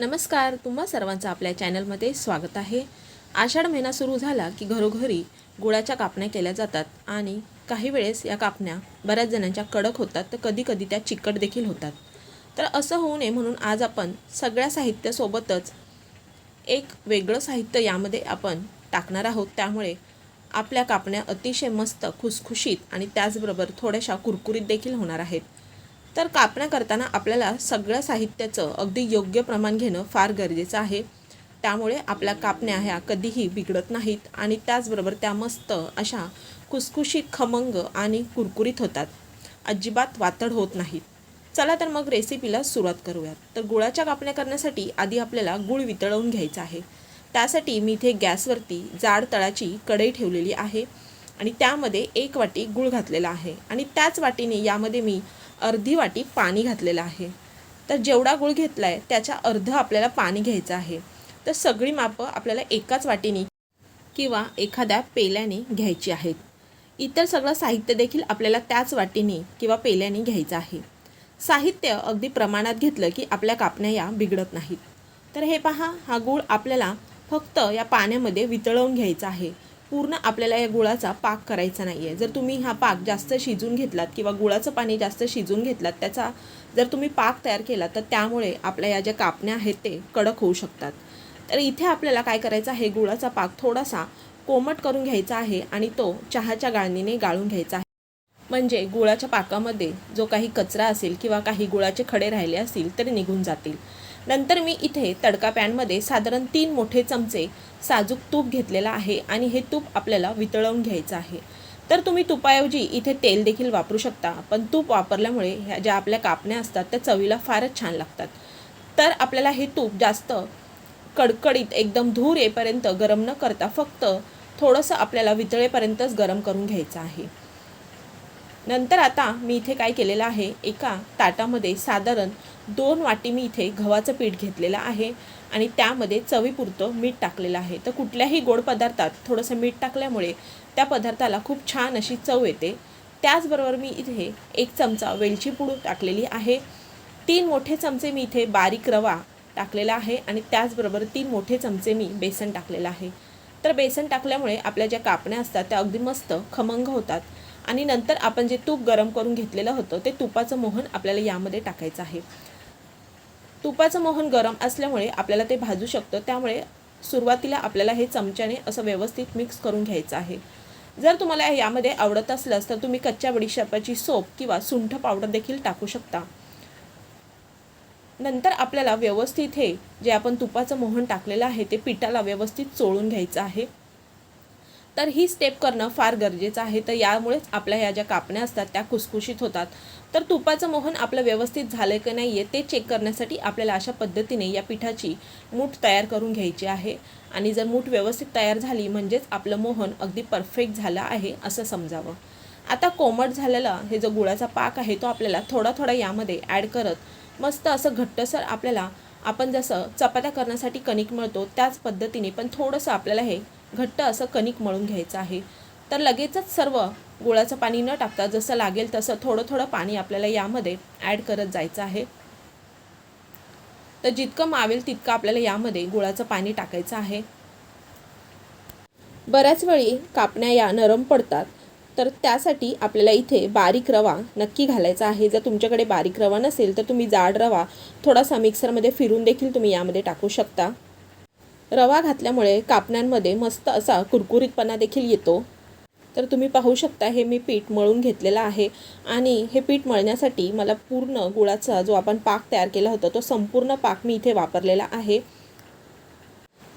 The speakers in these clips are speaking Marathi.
नमस्कार, तुम्हा सर्वांचं आपल्या चॅनलमध्ये स्वागत आहे। आषाढ महिना सुरू झाला की घरोघरी गुळाच्या कापण्या केल्या जातात आणि काही वेळेस या कापण्या बऱ्याच जणांच्या कडक होतात तर कधी-कधी त्या चिकट देखील होतात। तर असं होऊ नये म्हणून आज आपण सगळ्या साहित्यासोबतच एक वेगळं साहित्य यामध्ये आपण टाकणार आहोत। त्यामुळे आपल्या कापण्या अतिशय मस्त खुसखुशीत आणि त्याचबरोबर थोड्याशा कुरकुरीत देखील होणार आहेत। तर कापण्या करताना आपल्याला सगळ्या साहित्याचं अगदी योग्य प्रमाण घेणं फार गरजेचं आहे। त्यामुळे आपल्या कापण्या ह्या कधीही बिघडत नाहीत आणि त्याचबरोबर त्या मस्त अशा खुसखुशीत खमंग आणि कुरकुरीत होतात, अजिबात वातड होत नाहीत। चला तर मग रेसिपीला सुरुवात करूयात। तर गुळाच्या कापण्या करण्यासाठी आधी आपल्याला गुळ वितळवून घ्यायचा आहे। त्यासाठी मी इथे गॅसवरती जाड तळाची कढई ठेवलेली आहे आणि त्यामध्ये 1 वाटी गुळ घातलेला आहे आणि त्याच वाटीने यामध्ये मी अर्धी वाटी पाणी घातलेलं आहे। तर जेवढा गुळ घेतला आहे त्याच्या अर्ध आपल्याला पाणी घ्यायचं आहे। तर सगळी मापं आपल्याला एकाच वाटीने किंवा एखाद्या पेल्याने घ्यायची आहेत। इतर सगळं साहित्य देखील आपल्याला त्याच वाटीने किंवा पेल्याने घ्यायचं आहे। साहित्य अगदी प्रमाणात घेतलं की आपल्या कापण्या या बिघडत नाहीत। तर हे पहा, हा गुळ आपल्याला फक्त या पाण्यामध्ये वितळवून घ्यायचा आहे। पूर्ण आपल्याला या गुळाचा पाक करायचा नाही आहे। जर तुम्ही हा पाक जास्त शिजून घेतलात किंवा गुळाचं पाणी जास्त शिजून घेतलात, त्याचा जर तुम्ही पाक तयार केला तर त्यामुळे आपल्या या ज्या कापण्या आहेत ते कडक होऊ शकतात। तर इथे आपल्याला काय करायचं आहे, गुळाचा पाक थोडासा कोमट करून घ्यायचा आहे आणि तो चहाच्या गाळणीने गाळून घ्यायचा आहे। म्हणजे गुळाच्या पाकामध्ये जो काही कचरा असेल किंवा काही गुळाचे खडे राहिले असतील तरी निघून जातील। नंतर मी इथे तडका पॅनमध्ये साधारण 3 मोठे चमचे साजूक तूप घेतलेला आहे आणि हे तूप आपल्याला वितळवून घ्यायचं आहे। तर तुम्ही तुपाऐवजी इथे तेल देखील वापरू शकता, पण तूप वापरल्यामुळे ह्या ज्या आपल्या कापण्या असतात त्या चवीला फारच छान लागतात। तर आपल्याला हे तूप जास्त कडकडीत एकदम धूर येईपर्यंत गरम न करता फक्त थोडंसं आपल्याला वितळेपर्यंतच गरम करून घ्यायचं आहे। नंतर आता मी इथे काय केलेलं आहे, एका ताटामध्ये साधारण 2 वाटी मी इथे गव्हाचं पीठ घेतलेलं आहे आणि त्यामध्ये चवीपुरतं मीठ टाकलेलं आहे। तर कुठल्याही गोड पदार्थात थोडंसं मीठ टाकल्यामुळे त्या पदार्थाला खूप छान अशी चव येते। त्याचबरोबर मी इथे 1 चमचा वेलची पूड टाकलेली आहे। 3 मोठे चमचे मी इथे बारीक रवा टाकलेला आहे आणि त्याचबरोबर 3 मोठे चमचे मी बेसन टाकलेलं आहे। तर बेसन टाकल्यामुळे आपल्या ज्या कापण्या असतात त्या अगदी मस्त खमंग होतात आणि नंतर आपण जे तूप गरम करून घेतलेलं होतं ते तुपाचं मोहन आपल्याला यामध्ये टाकायचं आहे। तुपाचं मोहन गरम असल्यामुळे आपल्याला ते भाजू शकतं, त्यामुळे सुरुवातीला आपल्याला हे चमच्याने असं व्यवस्थित मिक्स करून घ्यायचं आहे। जर तुम्हाला यामध्ये आवडत असल्यास तर तुम्ही कच्च्या बडीशेपाची सोप किंवा सुंठ पावडर देखील टाकू शकता। नंतर आपल्याला व्यवस्थित हे जे आपण तुपाचं मोहन टाकलेलं आहे ते पिठाला व्यवस्थित चोळून घ्यायचं आहे। तर ही स्टेप करणं फार गरजेचं आहे। तर यामुळेच आपल्या ह्या ज्या कापण्या असतात त्या खुसखुशीत होतात। तर तुपाचं मोहन आपलं व्यवस्थित झालं की नाही आहे ते चेक करण्यासाठी आपल्याला अशा पद्धतीने या पिठाची मूठ तयार करून घ्यायची आहे आणि जर मूठ व्यवस्थित तयार झाली म्हणजेच आपलं मोहन अगदी परफेक्ट झालं आहे असं समजावं। आता कोमट झालेला हे जो गुळाचा पाक आहे तो आपल्याला थोडा थोडा यामध्ये ॲड करत मस्त असं घट्टसर आपल्याला आपण जसं चपात्या करण्यासाठी कणिक मळतो त्याच पद्धतीने पण थोडंसं आपल्याला हे घट्ट असं कणिक मळून घ्यायचं आहे। तर लगेचच सर्व गुळाचं पाणी न टाकता जसं लागेल तसं थोडं थोडं पाणी आपल्याला यामध्ये ॲड करत जायचं आहे। तर जितकं मावेल तितकं आपल्याला यामध्ये गुळाचं पाणी टाकायचं आहे। बऱ्याच वेळी कापण्या या नरम पडतात, तर त्यासाठी आपल्याला इथे बारीक रवा नक्की घालायचा आहे। जर तुमच्याकडे बारीक रवा नसेल तर तुम्ही जाड रवा थोडासा मिक्सरमध्ये फिरून देखील तुम्ही यामध्ये टाकू शकता। रवा घातल्यामुळे कापण्यांमध्ये मस्त असा कुरकुरीतपणा देखील येतो। तर तुम्ही पाहू शकता हे मी पीठ मळून घेतलेलं आहे आणि हे पीठ मळण्यासाठी मला पूर्ण गुळाचा जो आपण पाक तयार केला होता तो संपूर्ण पाक मी इथे वापरलेला आहे।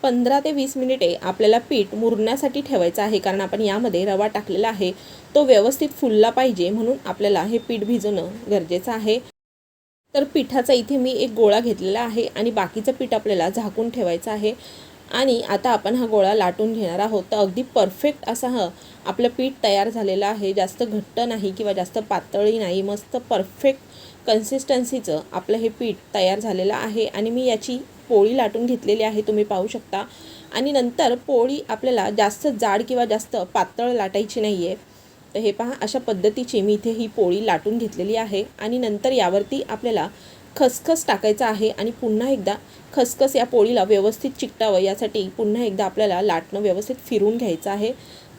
15 ते 20 मिनिटे आपल्याला पीठ मुरण्यासाठी ठेवायचं आहे, कारण आपण यामध्ये रवा टाकलेला आहे तो व्यवस्थित फुलला पाहिजे म्हणून आपल्याला हे पीठ भिजवणं गरजेचं आहे। तर पिठाचा इथे मी एक गोळा घेतलेला आहे आणि बाकीचं पीठ आपल्याला झाकून ठेवायचं आहे आणि आता आपण हा गोळा लाटून घेणार आहोत। तर अगदी परफेक्ट असा आपलं पीठ तयार झालेलं आहे, जास्त घट्ट नाही किंवा जास्त पातळही नाही, मस्त परफेक्ट कन्सिस्टन्सीचं आपलं हे पीठ तयार झालेलं आहे आणि मी याची पोळी लाटून घेतलेली आहे, तुम्ही पाहू शकता। आणि नंतर पोळी आपल्याला जास्त जाड किंवा जास्त पातळ लाटायची नाही आहे। तर हे पहा, अशा पद्धतीची मी इथे ही पोळी लाटून घेतलेली आहे आणि नंतर यावरती आपल्याला खसखस टाकायचं आहे आणि पुन्हा एकदा खसखस या पोळीला व्यवस्थित चिकटावं यासाठी पुन्हा एकदा आपल्याला लाटणं व्यवस्थित फिरून घ्यायचं आहे।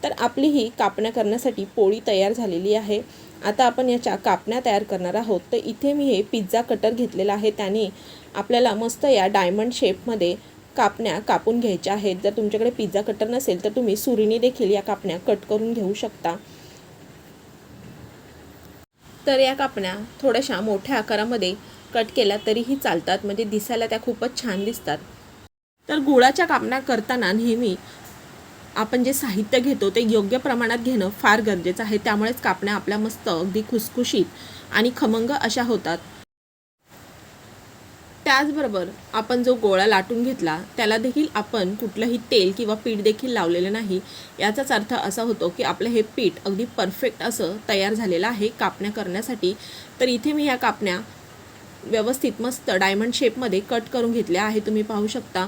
तर आपली ही कापण्या करण्यासाठी पोळी तयार झालेली आहे। आता आपण याच्या कापण्या तयार करणार आहोत। तर इथे मी हे पिझ्झा कटर घेतलेला आहे, त्याने आपल्याला मस्त या डायमंड शेपमध्ये कापण्या कापून घ्यायच्या आहेत। जर तुमच्याकडे पिझ्झा कटर नसेल तर तुम्ही सुरीने देखील या कापण्या कट करून घेऊ शकता। तर या कापण्या थोड्याशा मोठ्या आकारामध्ये कट केल्या तरीही चालतात, म्हणजे दिसायला त्या खूपच छान दिसतात। तर गुळाच्या कापण्या करताना नेहमी आपण जे साहित्य घेतो ते योग्य प्रमाणात घेणं फार गरजेचं आहे, त्यामुळेच कापण्या आपल्या मस्त अगदी खुसखुशीत आणि खमंग अशा होतात। त्याचबरोबर आपण जो गोळा लाटून घेतला त्याला देखील आपण कुठलंही तेल किंवा पीठ देखील लावलेलं नाही। याचाच अर्थ असा होतो की आपलं हे पीठ अगदी परफेक्ट असं तयार झालेलं आहे कापण्या करण्यासाठी। तर इथे मी ह्या कापण्या व्यवस्थित मस्त डायमंड शेपमध्ये कट करून घेतल्या आहे, तुम्ही पाहू शकता।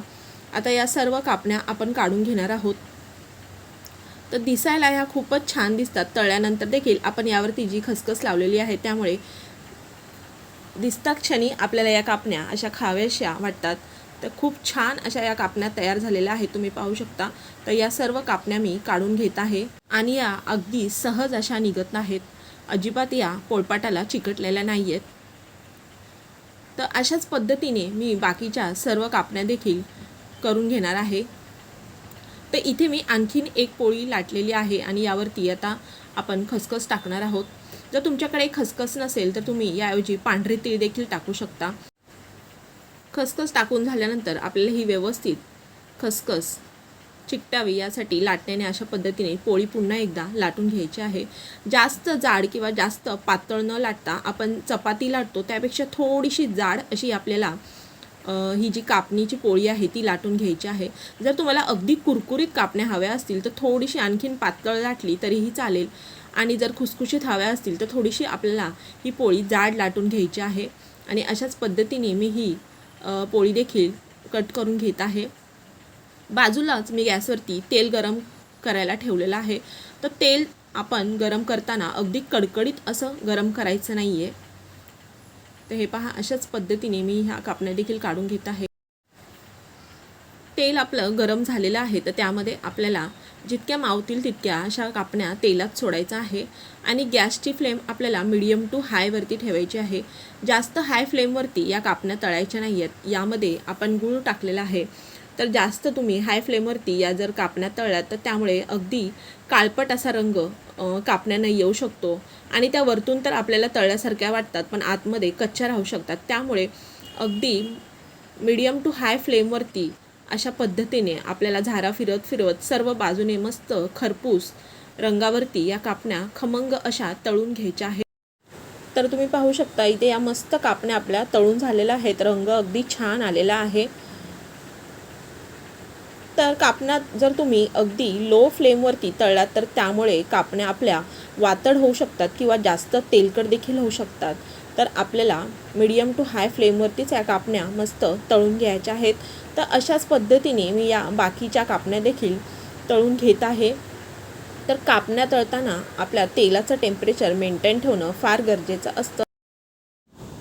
आता या सर्व कापण्या आपण काढून घेणार आहोत। तर दिसायला ह्या खूपच छान दिसतात, तळल्यानंतर देखील आपण यावरती जी खसखस लावलेली आहे त्यामुळे दिसता क्षणी आपल्याला या कापण्या अशा खाव्याशा वाटतात। तर खूप छान अशा या कापण्या तयार झालेल्या आहेत, तुम्ही पाहू शकता। तर या सर्व कापण्या मी काढून घेत आहे आणि या अगदी सहज अशा निघत नाहीत, अजिबात या पोळपाटाला चिकटलेल्या नाही आहेत। तर अशाच पद्धतीने मी बाकीच्या सर्व कापण्या देखील करून घेणार आहे। तर इथे मी आणखीन एक पोळी लाटलेली आहे आणि यावरती आता आपण खसखस टाकणार आहोत। जर तुमच्याकडे खसखस नसेल तर तुम्ही याऐवजी पांढरे तीळ देखील टाकू शकता। खसखस टाकून झाल्यानंतर आपल्याला ही व्यवस्थित खसखस चिकटावी यासाठी लाटण्याने अशा पद्धतीने पोळी पुन्हा एकदा लाटून घ्यायची आहे। जास्त जाड किंवा जास्त पातळ न लाटता आपण चपाती लाटतो त्यापेक्षा थोडीशी जाड अशी आपल्याला ही जी कापणीची पोळी आहे ती लाटून घ्यायची आहे। जर तुम्हाला अगदी कुरकुरीत कापण्या हव्या असतील तर थोडीशी आणखीन पातळ लाटली तरीही चालेल, आणि जर खुसखुशीत हव्या असतील तर थोडीशी आपल्याला ही पोळी जाड लाटून घ्यायची आहे। आणि अशाच पद्धतीने मी ही पोळी देखील कट करून घेत आहे। बाजूलाच मी गॅसवरती तेल गरम करायला ठेवलेलं आहे। तर तेल आपण गरम करताना अगदी कडकडीत असं गरम करायचं नाही आहे। तर हे पहा, अशाच पद्धतीने मी ह्या कापण्या देखील काढून घेत आहे। तेल आपलं गरम झालेलं आहे, तर त्यामध्ये आपल्याला जितक्या मावतील तितक्या अशा कापण्या तेलात सोडायचं आहे आणि गॅसची फ्लेम आपल्याला मीडियम टू हायवरती ठेवायची आहे। जास्त हाय फ्लेमवरती या कापण्या तळायच्या नाही आहेत। यामध्ये आपण गूळ टाकलेला आहे, तर जास्त तुम्ही हाय फ्लेमवरती या जर कापण्या तळल्यात तर त्यामुळे अगदी काळपट असा रंग कापण्यांना येऊ शकतो आणि त्या वरतून तर आपल्याला तळल्यासारख्या वाटतात पण आतमध्ये कच्च्या राहू शकतात। त्यामुळे अगदी मीडियम टू हाय फ्लेमवरती अशा पद्धतीने आपल्याला झारा फिरत फिरवत सर्व बाजूने मस्त खरपूस रंगावरती या कापण्या खमंग अशा तळून घ्यायच्या आहेत। तर तुम्ही पाहू शकता इथे या मस्त कापण्या आपल्या तळून झालेल्या आहेत, रंग अगदी छान आलेला आहे। तर कापण्या जर तुम्ही अगदी लो फ्लेमवरती तळलात तर त्यामुळे कापण्या आपल्या वातड होऊ शकतात किंवा जास्त तेलकट देखील होऊ शकतात। तर आपल्याला मीडियम टू हाय फ्लेमवरतीच या कापण्या मस्त तळून घ्यायच्या आहेत। तर अशाच पद्धतीने मी या बाकीच्या कापण्या देखील तळून घेत आहे। तर कापण्या तळताना आपल्या तेलाचं टेम्परेचर मेंटेन ठेवणं फार गरजेचं असतं।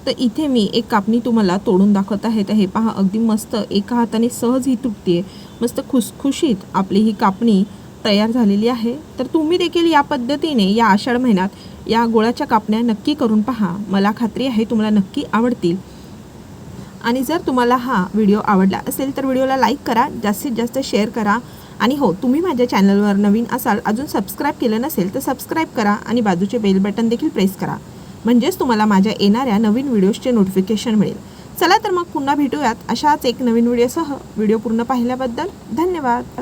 तर इथे मी एक कापणी तुम्हाला तोडून दाखवत आहे। तर हे पहा, अगदी मस्त एका हाताने सहज ही तुटते, मस्त खुसखुशीत आपली ही कापणी तयार झालेली आहे। तर तुम्ही देखील या पद्धतीने या आषाढ महिन्यात या गुळाच्या कापण्या नक्की करून पहा, मला खात्री आहे तुम्हाला नक्की आवडतील। आणि जर तुम्हाला हा व्हिडिओ आवडला असेल तर व्हिडिओला लाईक करा, जास्तीत जास्त शेअर करा आणि हो, तुम्ही माझ्या चॅनलवर नवीन असाल, अजून सबस्क्राईब केलं नसेल तर सबस्क्राईब करा आणि बाजूचे बेल बटन देखील प्रेस करा, म्हणजेच तुम्हाला माझ्या येणाऱ्या नवीन व्हिडिओजचे नोटिफिकेशन मिळेल। चला तर मग पुन्हा भेटूयात अशाच एक नवीन व्हिडिओसह। व्हिडिओ पूर्ण पाहिल्याबद्दल धन्यवाद।